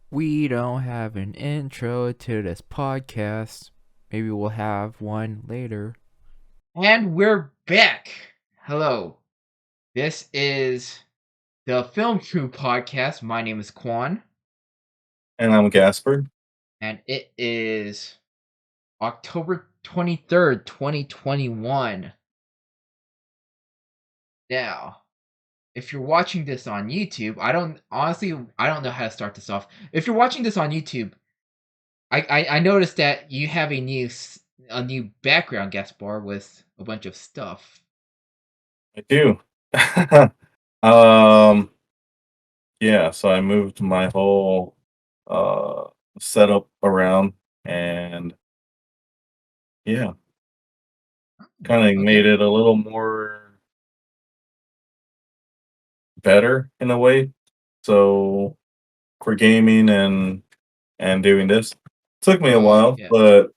We don't have an intro to this podcast. Maybe we'll have one later. And we're back. Hello. This is the Film Crew podcast. My name is Quan, And I'm Gaspar. and it is October 23rd, 2021. Now, if you're watching this on YouTube, I don't know how to start this off. If you're watching this on YouTube, I noticed that you have a new background, Gaspar, with a bunch of stuff. I do. um, yeah, so I moved my whole uh setup around and yeah, kind of made Okay. it a little more better in a way. So for gaming and doing this, took me a while, Yeah. but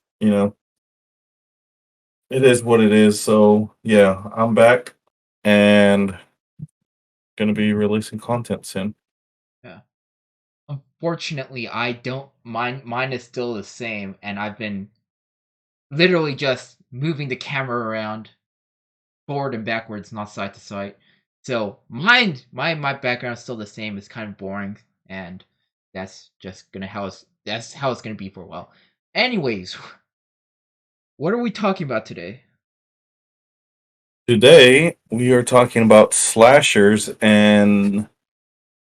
it is what it is. So yeah, I'm back and gonna be releasing content soon. Yeah. Unfortunately, I don't mine is still the same, and I've been literally just moving the camera around forward and backwards, not side to side. So my background is still the same. It's kind of boring, and that's how it's gonna be for a while. Anyways, what are we talking about today? Today, we are talking about slashers and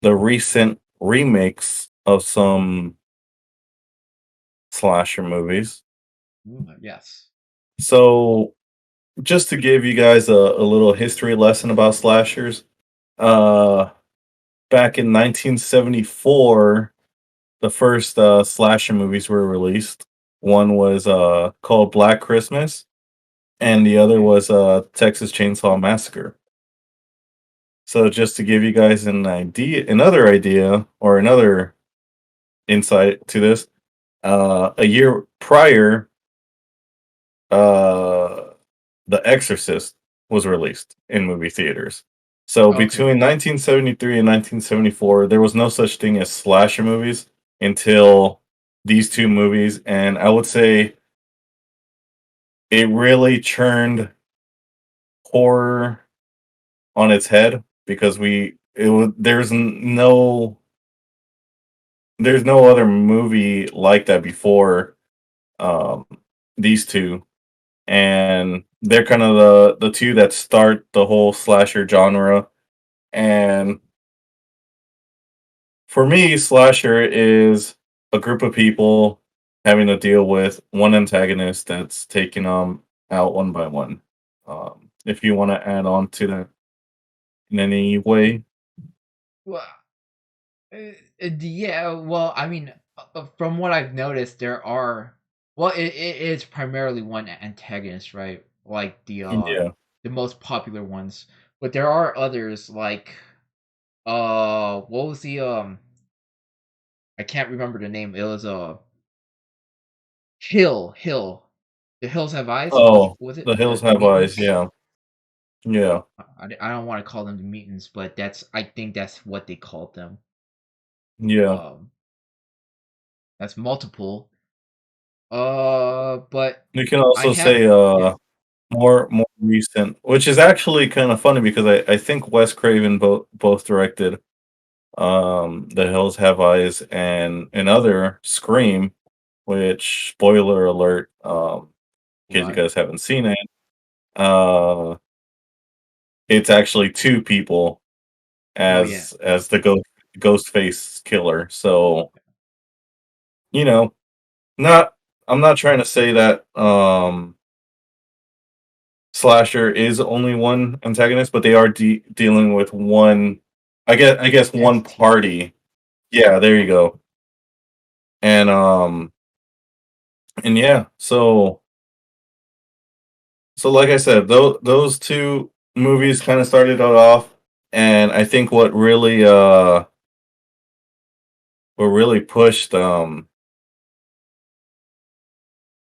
the recent remakes of some slasher movies. Yes. So, just to give you guys a little history lesson about slashers, uh, back in 1974, the first slasher movies were released. One was called Black Christmas, and the other Okay. was Texas Chainsaw Massacre. So just to give you guys another idea, or another insight to this, a year prior, uh, The Exorcist was released in movie theaters. So Okay. between 1973 and 1974, there was no such thing as slasher movies until these two movies, and I would say it really turned horror on its head because there's no other movie like that before um, these two, and they're kind of the two that start the whole slasher genre. And for me, slasher is a group of people having to deal with one antagonist that's taking them out one by one. If you want to add on to that in any way, Well, yeah. Well, I mean, from what I've noticed, there are. Well, it is primarily one antagonist, right? Like yeah. the most popular ones, but there are others like what was the I can't remember the name. It was Hill. The Hills Have Eyes. Oh, Was it The Hills the Have Eyes. mutants? Yeah, yeah, I don't want to call them the mutants, but I think that's what they called them. yeah. Um, that's multiple. But You can I also have say yeah. more recent, which is actually kind of funny because I think Wes Craven both directed The Hills Have Eyes and another Scream, which spoiler alert, in case you Right. guys haven't seen it, uh it's actually two people Oh yeah. as the ghost face killer. So, you know, not I'm not trying to say that slasher is only one antagonist, but they are dealing with one. I guess one Entity. party. Yeah, there you go. And and yeah, so like I said, those two movies kind of started it off, and I think what really pushed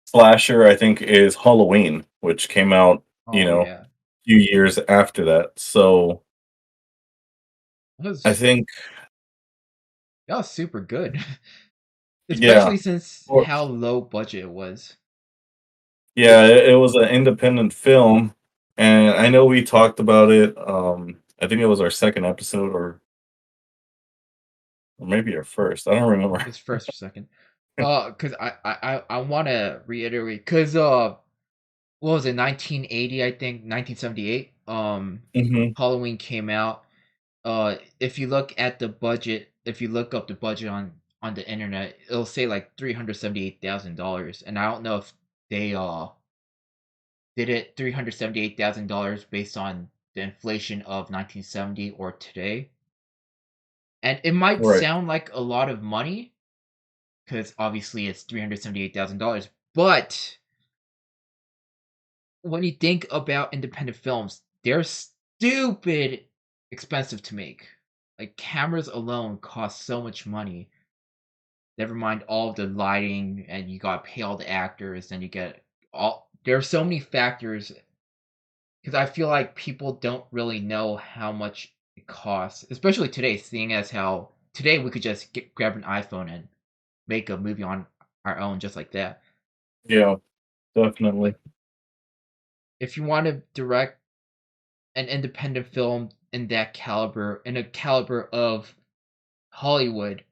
slasher, I think, is Halloween, which came out, Oh a yeah. few years after that. So That I was think. That was super good, Yeah. especially since Or how low budget it was. yeah, it was an independent film, and I know we talked about it. I think it was our second episode, or maybe our first. I don't remember. It's first or second. Cause I want to reiterate, cause what was it, 1980? I think 1978. Hmm. Halloween came out. If you look at the budget, if you look up the budget on the internet, it'll say like $378,000, and I don't know if they did it $378,000 based on the inflation of 1970 or today. And it might Right. sound like a lot of money because obviously it's $378,000, but when you think about independent films, they're stupid expensive to make. Like cameras alone cost so much money. Never mind all of the lighting, and you gotta pay all the actors, and you get all. There are so many factors because I feel like people don't really know how much it costs, especially today. Seeing as how today we could just grab an iPhone and make a movie on our own, just like that. Yeah, definitely. But if you want to direct an independent film in that caliber, in a caliber of Hollywood,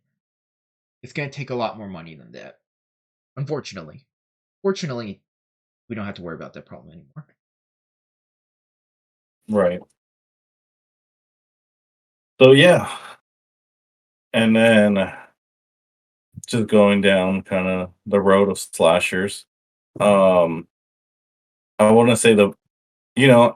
it's going to take a lot more money than that. Unfortunately, fortunately, we don't have to worry about that problem anymore. Right. So yeah, and then just going down kind of the road of slashers. Um, I want to say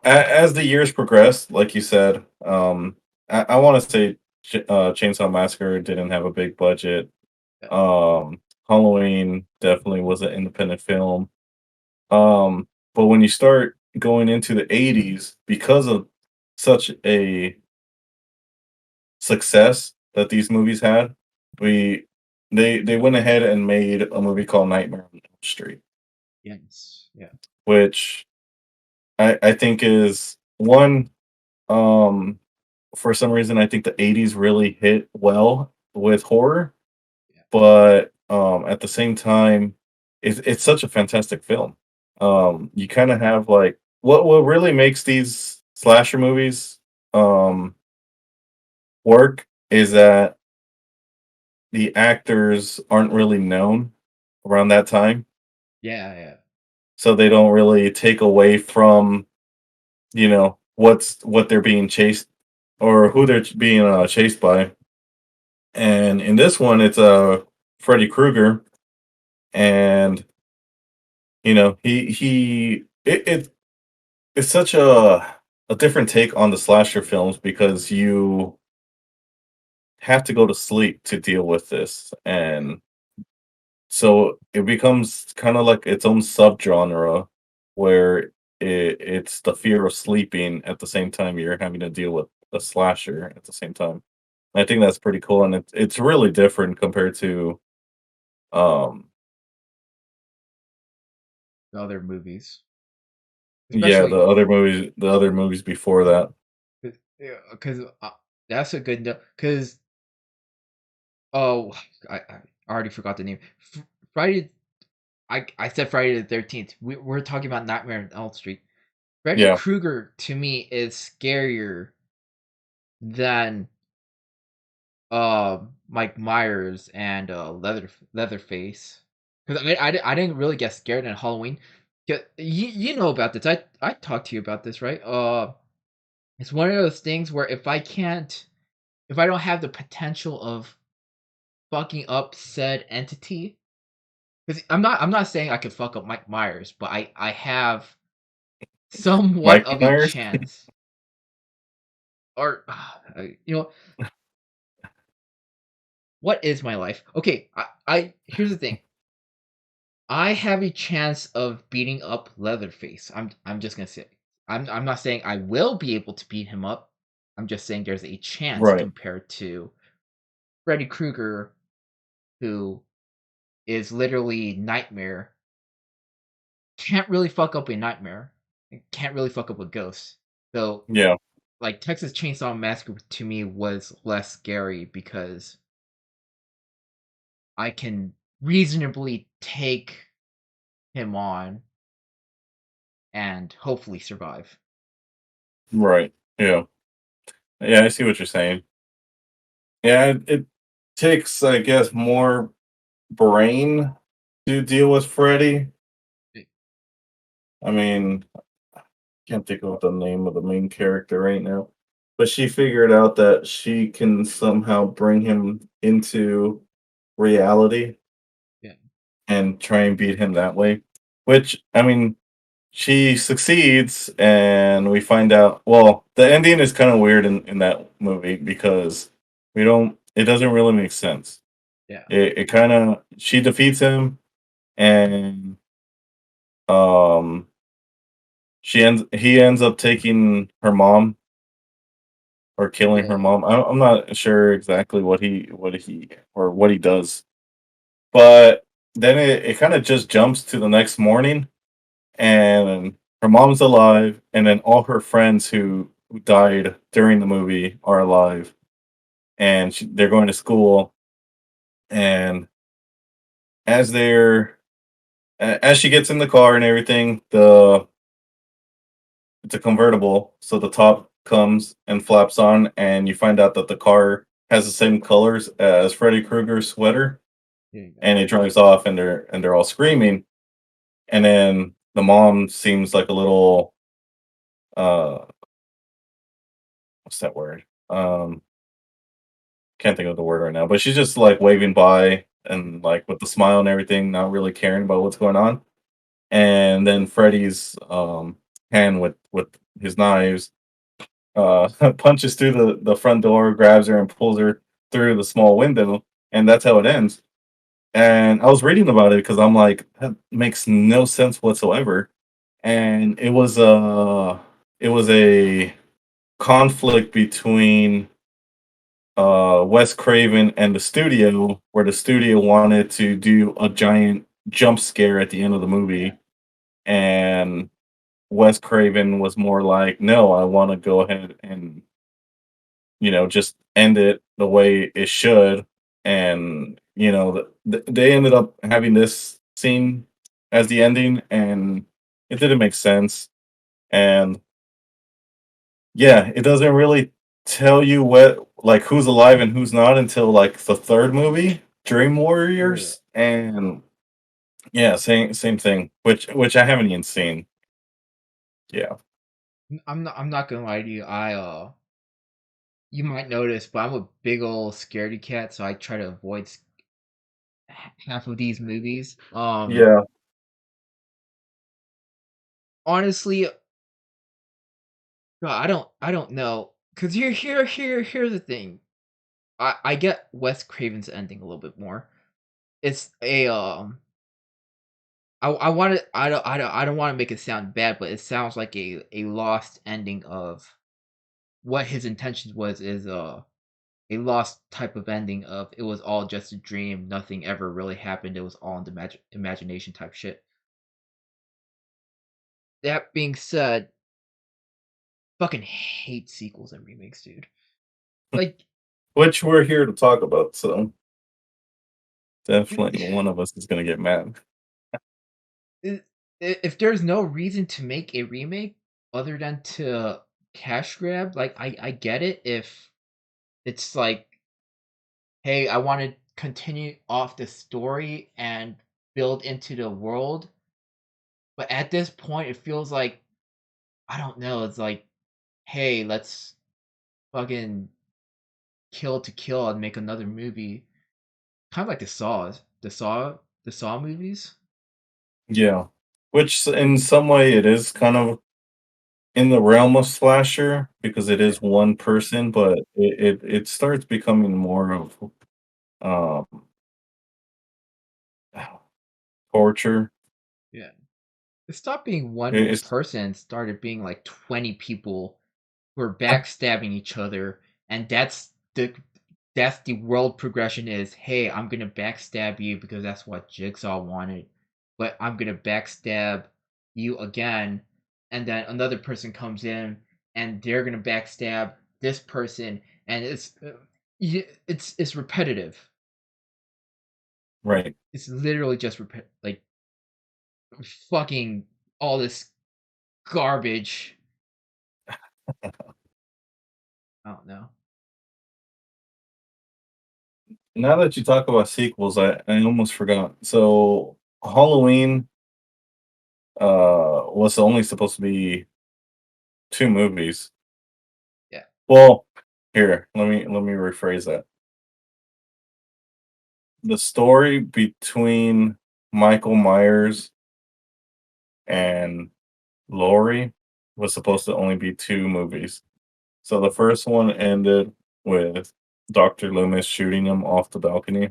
as the years progressed, like you said, I want to say Chainsaw Massacre didn't have a big budget. Yeah, Halloween definitely was an independent film. But when you start going into the 80s, because of such a success that these movies had, we they went ahead and made a movie called Nightmare on Elm Street, yes, yeah, which I think is one. Um, for some reason, I think the 80s really hit well with horror, yeah, but at the same time, it's such a fantastic film. You kind of have like what really makes these slasher movies um work is that the actors aren't really known around that time, yeah, yeah. so they don't really take away from what they're being chased or who they're being chased by. And in this one, it's Freddy Krueger, and it's such a different take on the slasher films because you have to go to sleep to deal with this, and so it becomes kind of like its own subgenre where it's the fear of sleeping at the same time you're having to deal with a slasher at the same time. I think that's pretty cool, and it's really different compared to um The other movies, yeah, especially the other movies before that. yeah, because that's a good note. Because oh, I already forgot the name. Friday. I said Friday the 13th. We're talking about Nightmare on Elm Street. Freddy Yeah, Krueger to me is scarier than Mike Myers and Leatherface. Because I didn't really get scared in Halloween. You know about this. I talked to you about this, right? It's one of those things where if I don't have the potential of fucking up said entity, because I'm not saying I could fuck up Mike Myers, but I have somewhat Mikey of a Myers. chance. Or you know what is my life? Okay, I here's the thing. I have a chance of beating up Leatherface. I'm just gonna say. I'm not saying I will be able to beat him up. I'm just saying there's a chance Right. compared to Freddy Krueger, who is literally Nightmare. Can't really fuck up a Nightmare. Can't really fuck up a ghost. So Yeah. like Texas Chainsaw Massacre to me was less scary because I can reasonably take him on and hopefully survive. Right. Yeah. Yeah, I see what you're saying. Yeah, it takes, I guess, more brain to deal with Freddy. Eh, I mean, can't think of the name of the main character right now, but she figured out that she can somehow bring him into reality Yeah, and try and beat him that way. Which, I mean, she succeeds, and we find out. Well, the ending is kind of weird in that movie because we don't. It doesn't really make sense. yeah, It kind of she defeats him, and um, he ends up taking her mom or killing her yeah, mom. I'm not sure exactly what he does, but then it kind of just jumps to the next morning, and her mom's alive, and then all her friends who died during the movie are alive, and they're going to school, and as they're as she gets in the car and everything, the it's a convertible, so the top comes and flaps on, and you find out that the car has the same colors as Freddy Krueger's sweater, there you go. and it drives off, and they're all screaming, and then the mom seems like a little uh what's that word? Can't think of the word right now, but she's just like waving by and like with the smile and everything, not really caring about what's going on. And then Freddy's hand with his knives punches through the front door, grabs her and pulls her through the small window, and that's how it ends. And I was reading about it because I'm like, that makes no sense whatsoever. And it was a conflict between Wes Craven and the studio, where the studio wanted to do a giant jump scare at the end of the movie, and Wes Craven was more like, "No, I want to go ahead and just end it the way it should." And they ended up having this scene as the ending, and it didn't make sense. And yeah, it doesn't really tell you what like who's alive and who's not until like the third movie, Dream Yeah. Warriors, and yeah, same thing, which I haven't even seen. Yeah, I'm not gonna lie to you. You might notice, but I'm a big old scaredy cat, so I try to avoid half of these movies. yeah, Honestly, God, I don't know, cause here's the thing. I get Wes Craven's ending a little bit more. It's a I want to I don't want to make it sound bad, but it sounds like a lost ending of what his intentions was is a lost type of ending of it was all just a dream, nothing ever really happened. It was all in the imagination type shit. That being said, fucking hate sequels and remakes, dude. Like, which we're here to talk about. So definitely one of us is gonna get mad. i- if there's no reason to make a remake other than to cash grab, like I get it if it's like, hey, I want to continue off the story and build into the world, but at this point, it feels like I don't know. It's like, hey, let's fucking kill to kill and make another movie, kind of like the Saw movies. Yeah, which in some way it is kind of in the realm of slasher because it Yeah, is one person, but it starts becoming more of um torture. yeah. It stopped being one It's person, started being like 20 people who are backstabbing each other, and that's the world progression is, hey, I'm gonna backstab you because that's what Jigsaw wanted, but I'm gonna backstab you again, and then another person comes in and they're gonna backstab this person, and it's repetitive. Right. It's literally just like fucking all this garbage. I don't know. Now that you talk about sequels, I almost forgot. So Halloween was only supposed to be two movies. Yeah. Well, here, let me rephrase that. The story between Michael Myers and Laurie was supposed to only be two movies. So the first one ended with Dr. Loomis shooting him off the balcony,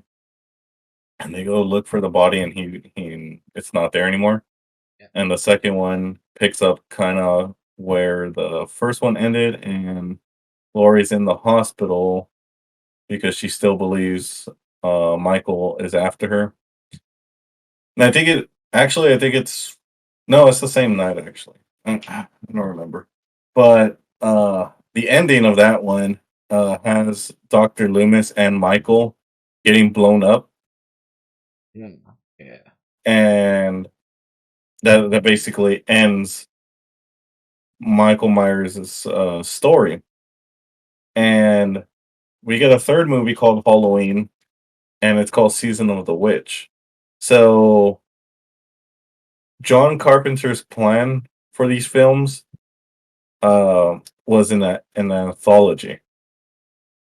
and they go look for the body, and he it's not there anymore. Yeah. And the second one picks up kind of where the first one ended, and Laurie's in the hospital because she still believes Michael is after her. And I think it's no, it's the same night actually. I don't remember. But the ending of that one has Dr. Loomis and Michael getting blown up, Yeah. Yeah. and that basically ends Michael Myers' story. And we get a third movie called Halloween, and it's called Season of the Witch. So John Carpenter's plan for these films was in an anthology.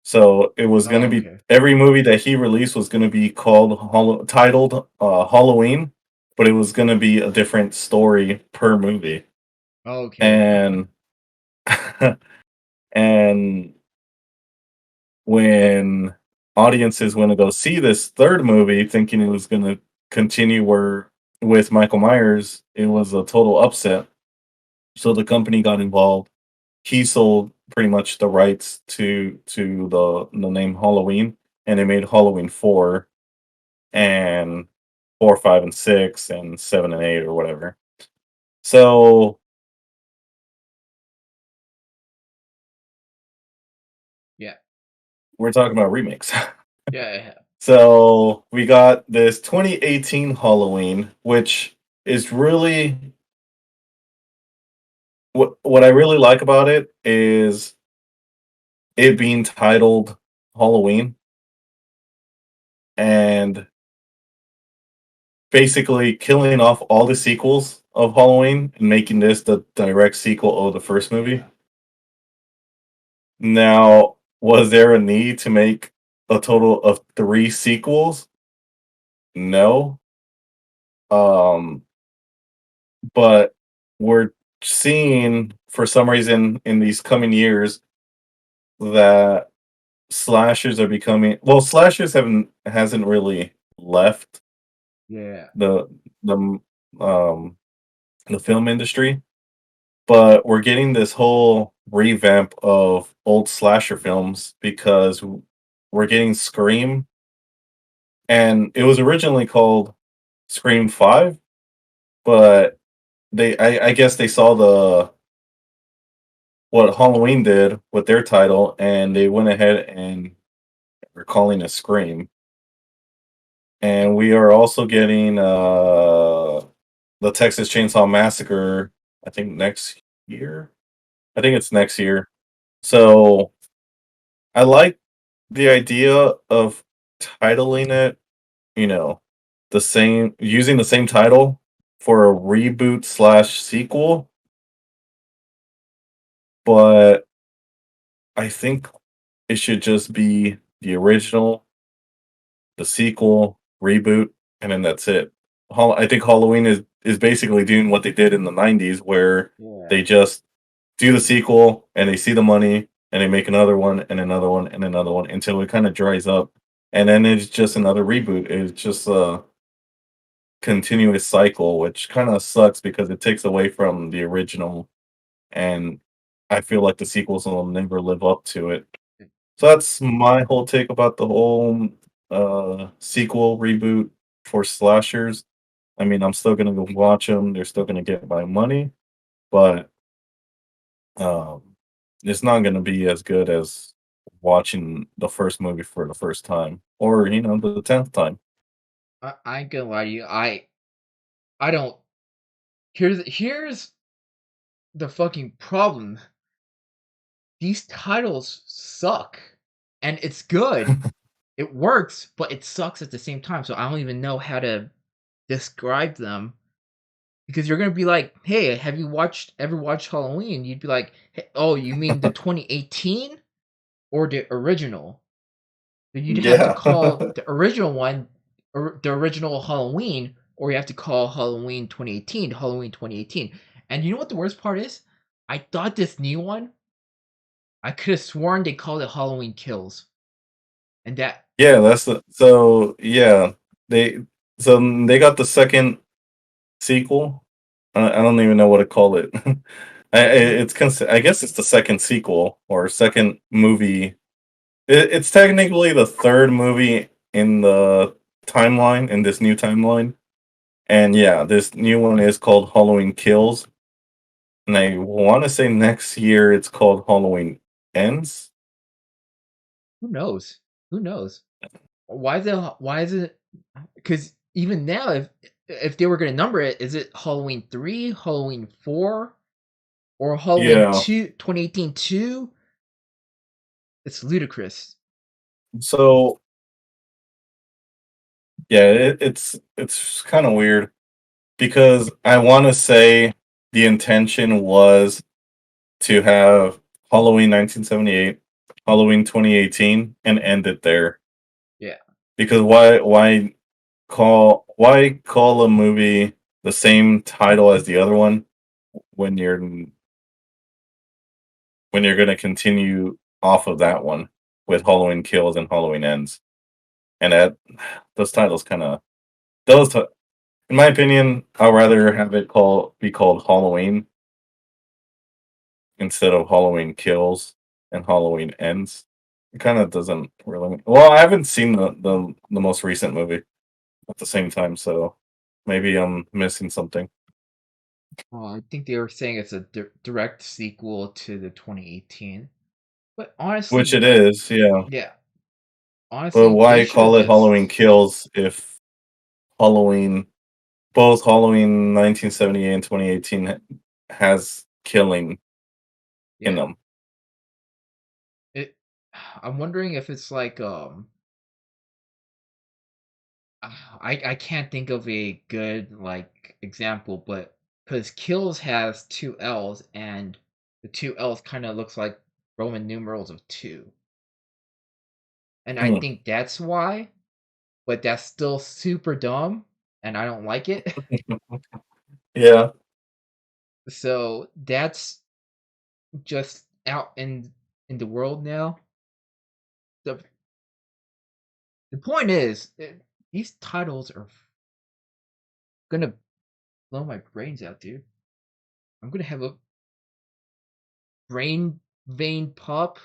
So it was going to Oh, be okay. every movie that he released was going to be titled Halloween, but it was going to be a different story per movie. Okay. Okay. And and when audiences went to go see this third movie, thinking it was going to continue where with Michael Myers, it was a total upset. So the company got involved. He sold pretty much the rights to the name Halloween, and they made Halloween 4 and 4, 5, and 6, and 7 and 8 or whatever. So Yeah. we're talking about remakes. Yeah. Yeah. So we got this 2018 Halloween, which is really what I really like about it is it being titled Halloween and basically killing off all the sequels of Halloween and making this the direct sequel of the first movie. Now, was there a need to make a total of 3 sequels? No. Um, but we're seeing for some reason in these coming years that slashers are becoming well, slashers haven't hasn't really left Yeah. the the um the film industry, but we're getting this whole revamp of old slasher films because we're getting Scream, and it was originally called Scream 5, but I guess they saw the what Halloween did with their title, and they went ahead and are calling it Scream. And we are also getting the Texas Chainsaw Massacre, I think next year. I think it's next year. So I like the idea of titling it, you know, the same using the same title for a reboot slash sequel, but I think it should just be the original, the sequel, reboot, and then that's it. I think Halloween is basically doing what they did in the '90s, where Yeah. they just do the sequel and they see the money and they make another one and another one and another one until it kind of dries up, and then it's just another reboot. It's just a continuous cycle, which kind of sucks because it takes away from the original, and I feel like the sequels will never live up to it. So that's my whole take about the whole sequel reboot for slashers. I mean, I'm still gonna go watch them. They're still gonna get my money, but um, it's not gonna be as good as watching the first movie for the first time, or the 10th time. I ain't gonna lie to you. I don't. Here's the fucking problem. These titles suck, and it's good. It works, but it sucks at the same time. So I don't even know how to describe them because you're gonna be like, "Hey, have you ever watched Halloween?" You'd be like, hey, "Oh, you mean the 2018 or the original?" So you'd have to Yeah. call the original one, or the original Halloween, or you have to call Halloween 2018 Halloween 2018. And you know what the worst part is? I thought this new one, I could have sworn they called it Halloween Kills, and that Yeah, so yeah, they they got the second sequel. I don't even know what to call it. I guess it's the second sequel or second movie. It's technically the third movie in the timeline, in this new timeline. And yeah, this new one is called Halloween Kills. And I want to say next year it's called Halloween Ends. who knows? Who knows? Why is it? Because even now, if they were gonna number it, is it Halloween 3, Halloween 4, or Halloween Yeah. 2, 2018 2? It's ludicrous. So yeah, it's kind of weird because I want to say the intention was to have Halloween 1978, Halloween 2018, and end it there. Yeah. Because why call a movie the same title as the other one when you're going to continue off of that one with Halloween Kills and Halloween Ends? And those titles kind of those ti- in my opinion, I'd rather have it be called Halloween instead of Halloween Kills and Halloween Ends. It kind of doesn't really. Well, I haven't seen the most recent movie at the same time, so maybe I'm missing something. Well, I think they were saying it's a direct sequel to the 2018. But Which honestly, it is, yeah. yeah, But honestly, they why should have call it Halloween just Kills if Halloween, both Halloween 1978 and 2018 has killing in yeah. them? It. I'm wondering if it's like I can't think of a good like example, but because Kills has two L's and the two L's kind of looks like Roman numerals of two, and I Hmm. think that's why. But that's still super dumb, and I don't like it. Yeah. So that's just out in the world now. The the point is, these titles are gonna blow my brains out, dude. I'm gonna have a brain vein pop.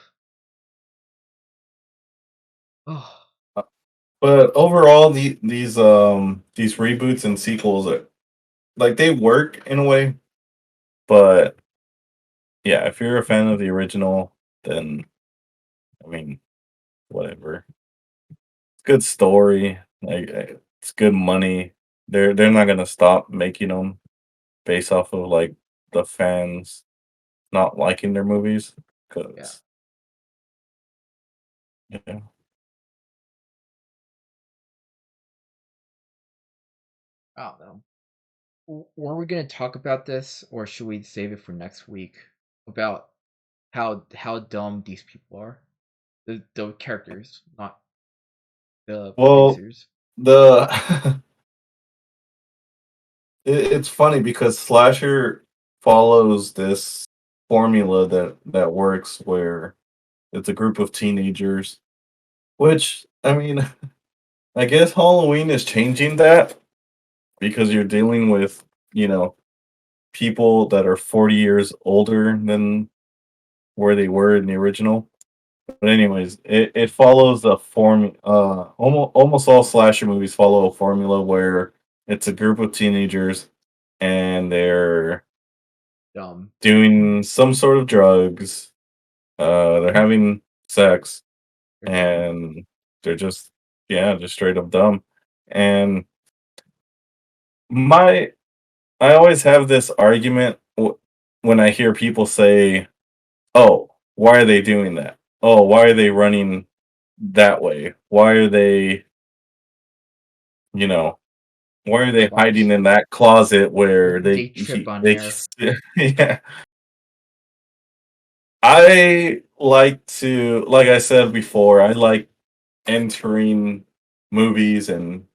Oh, But overall, these reboots and sequels are like they work in a way, but yeah, if you're a fan of the original, then I mean, whatever. Good story, like it's good money. They're not gonna stop making them based off of like the fans not liking their movies yeah. because yeah. I don't know. Were we gonna talk about this, or should we save it for next week? About how dumb these people are, the characters, not the Well, producers. the it's funny because slasher follows this formula that works where it's a group of teenagers, which I mean, I guess Halloween is changing that because you're dealing with, you know, people that are 40 years older than where they were in the original. But anyways, it follows a form. Almost all slasher movies follow a formula where it's a group of teenagers and they're Dumb. doing some sort of drugs. They're having sex They're dumb. and they're just, yeah, just straight up dumb. And my I always have this argument when I hear people say, "Oh, why are they doing that? Oh, why are they running that way? Why are they, you know, why are they hiding Watch. in that closet where They trip on they air. yeah." I like to, like I said before, I like entering movies and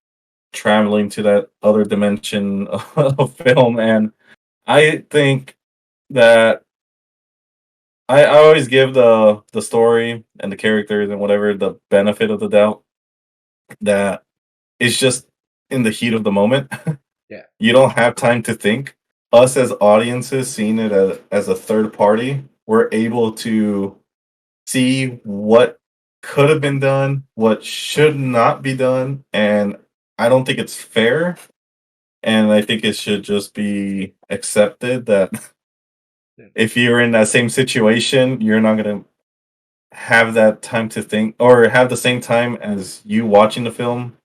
traveling to that other dimension of film, and I think that I always give the story and the characters and whatever the benefit of the doubt that it's just in the heat of the moment. Yeah. You don't have time to think. Us as audiences seeing it as a third party, we're able to see what could have been done, what should not be done, and I don't think it's fair. And I think it should just be accepted that Yeah. if you're in that same situation, you're not gonna have that time to think or have the same time as you watching the film.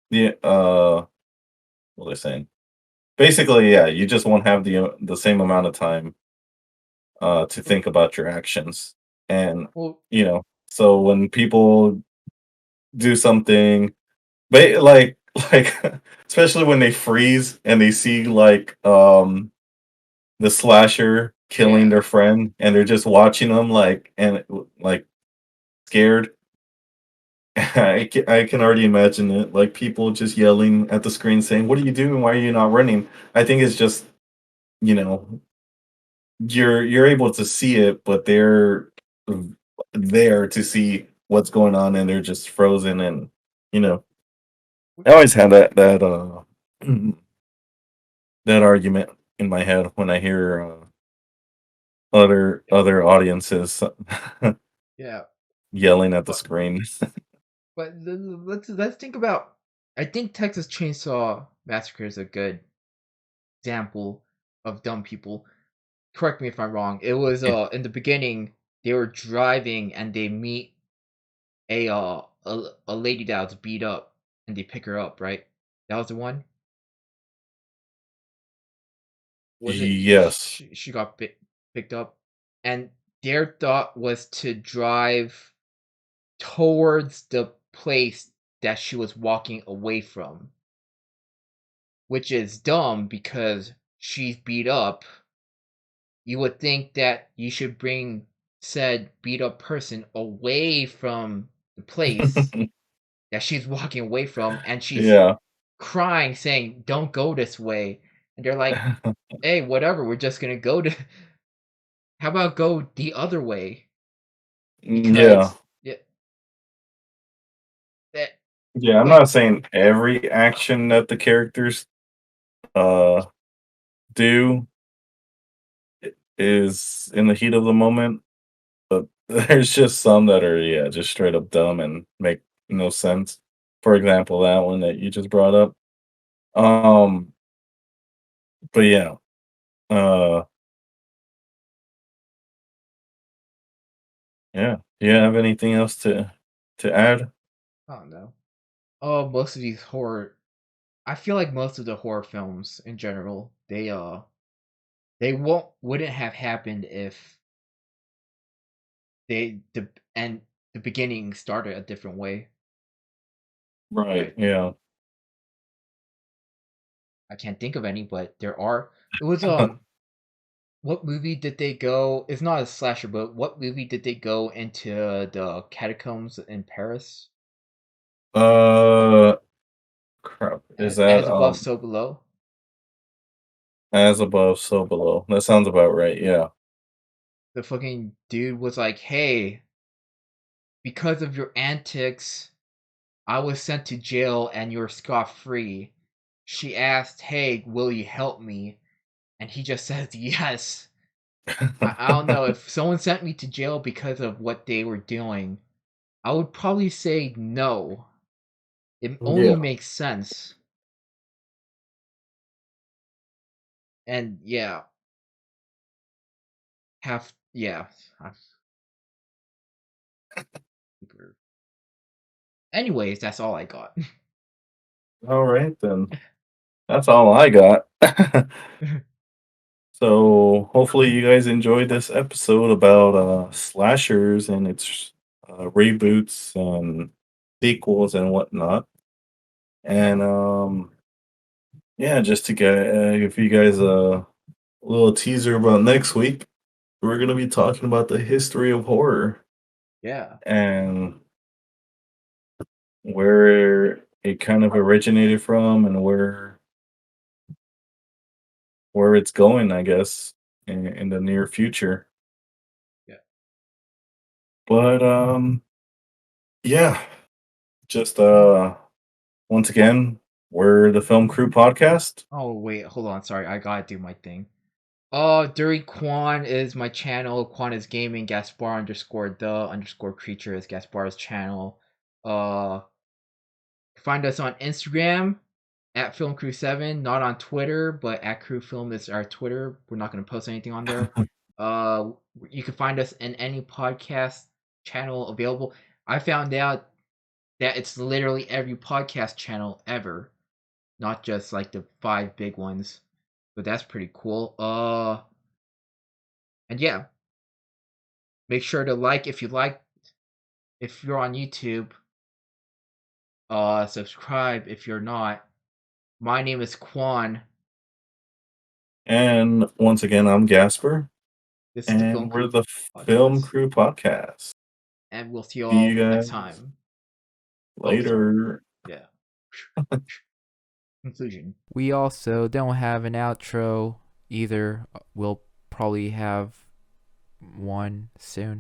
The what was I saying? Basically, yeah, you just won't have the same amount of time to think about your actions. And Well, so when people do something, like like especially when they freeze and they see like the slasher killing yeah. their friend and they're just watching them like scared. I can already imagine it, like people just yelling at the screen saying, "What are you doing? Why are you not running?" I think it's just, you know, you're able to see it, but they're there to see what's going on and they're just frozen, and you know, I always had that that argument in my head when I hear other audiences Yeah. yelling at the But screen. let's think about. I think Texas Chainsaw Massacre is a good example of dumb people. Correct me if I'm wrong. It was Yeah. in the beginning they were driving and they meet a lady that was beat up and they pick her up, right? That was the one. Was it Yes. she got picked up, and their thought was to drive towards the place that she was walking away from, which is dumb because she's beat up. You would think that you should bring said beat up person away from the place that she's walking away from, and she's Yeah. crying, saying, "Don't go this way." And they're like, "Hey, whatever, we're just gonna go to how about go the other way?" Yeah. Because yeah, that Yeah, I'm when not saying every action that the characters uh do is in the heat of the moment, but there's just some that are, yeah, just straight up dumb and make no sense. For example, that one that you just brought up. Um, but yeah, uh, yeah. Do you have anything else to add? I don't know. Oh, most of these horror. I feel like most of the horror films in general, they wouldn't have happened if and the beginning started a different way, Right. right? Yeah. I can't think of any, but there are. It was what movie did they go? It's not a slasher, but what movie did they go into the catacombs in Paris? uh, crap. Is that As above, so below. as above, so below? That sounds about right. Yeah. The fucking dude was like, "Hey, because of your antics, I was sent to jail and you're scot free." She asked, "Hey, will you help me?" And he just says, "Yes." I don't know if someone sent me to jail because of what they were doing. I would probably say no. It only Yeah. makes sense. And yeah, have yeah. I- Anyways, that's all I got. All right then. That's all I got. So hopefully you guys enjoyed this episode about slashers and its reboots and sequels and whatnot. And yeah, just to get give you guys a little teaser about next week, we're gonna be talking about the history of horror Yeah. and where it kind of originated from and where it's going, I guess, in the near future. Yeah. But yeah, just once again, we're the Film Crew Podcast. Oh wait, hold on. Sorry, I gotta do my thing. During Quan is my channel. Quan is gaming. Gaspar underscore the underscore creature is Gaspar's channel. Uh, Find us on Instagram at Film Crew 7, not on Twitter, but at Crew Film is our Twitter. We're not gonna post anything on there. You can find us in any podcast channel available. I found out that it's literally every podcast channel ever, not just like the 5 big ones. But that's pretty cool. And yeah, make sure to like if you like. If you're on YouTube, subscribe if you're not. My name is Quan. And once again, I'm Gaspar, This is the Film and we're Crew the Film podcast, Crew Podcast. and we'll see you See you all next guys time. Oh, sorry. later. Yeah. Conclusion. We also don't have an outro either. We'll probably have one soon.